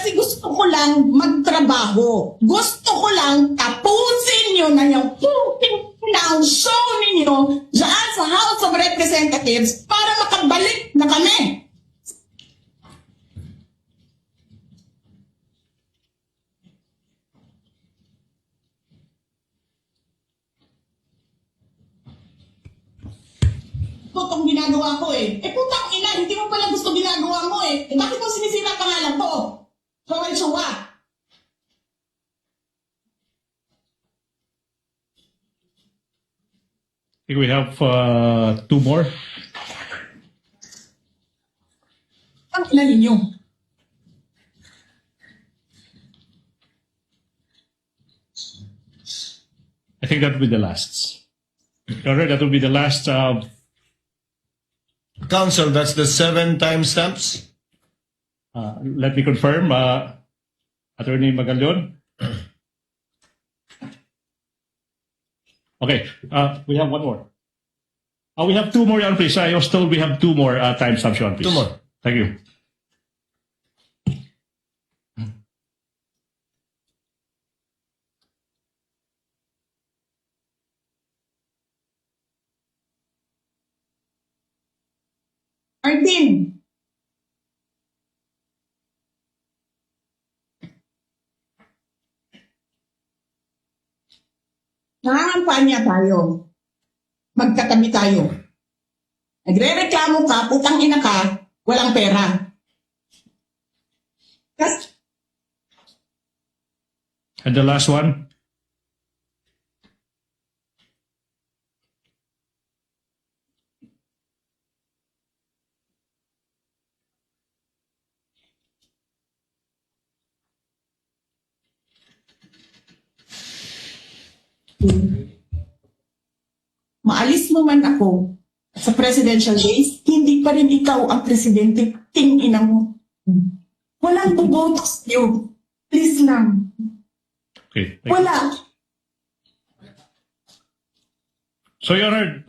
Kasi gusto ko lang magtrabaho. Gusto ko lang tapusin nyo na yung show ninyo dyan sa House of Representatives para makabalik na kami. Ito itong ginagawa ko eh. Putang ina, hindi mo pala gusto ginagawa mo eh. Bakit mo sinisira pangalan ko? Joel Chua. I think we have two more. Ang ina ninyo. I think that will be the last. All right, that will be the last. Council, that's the 7 timestamps. Let me confirm, Attorney Magallon. Okay, we have one more. We have two more, Your Honor, please. I was told we have two more timestamps, Your Honor, please. Two more. Thank you. Martin. Nangangampanya tayo. Magkatabi tayo. Nagre-reklamo ka, putang ina ka, walang pera. And the last one? Maalis mo man ako sa presidential days, hindi pa rin ikaw ang presidente, tingina mo. Walang buboto sa'yo. Please lang. Okay. Thank you. Wala. So, Your Honor,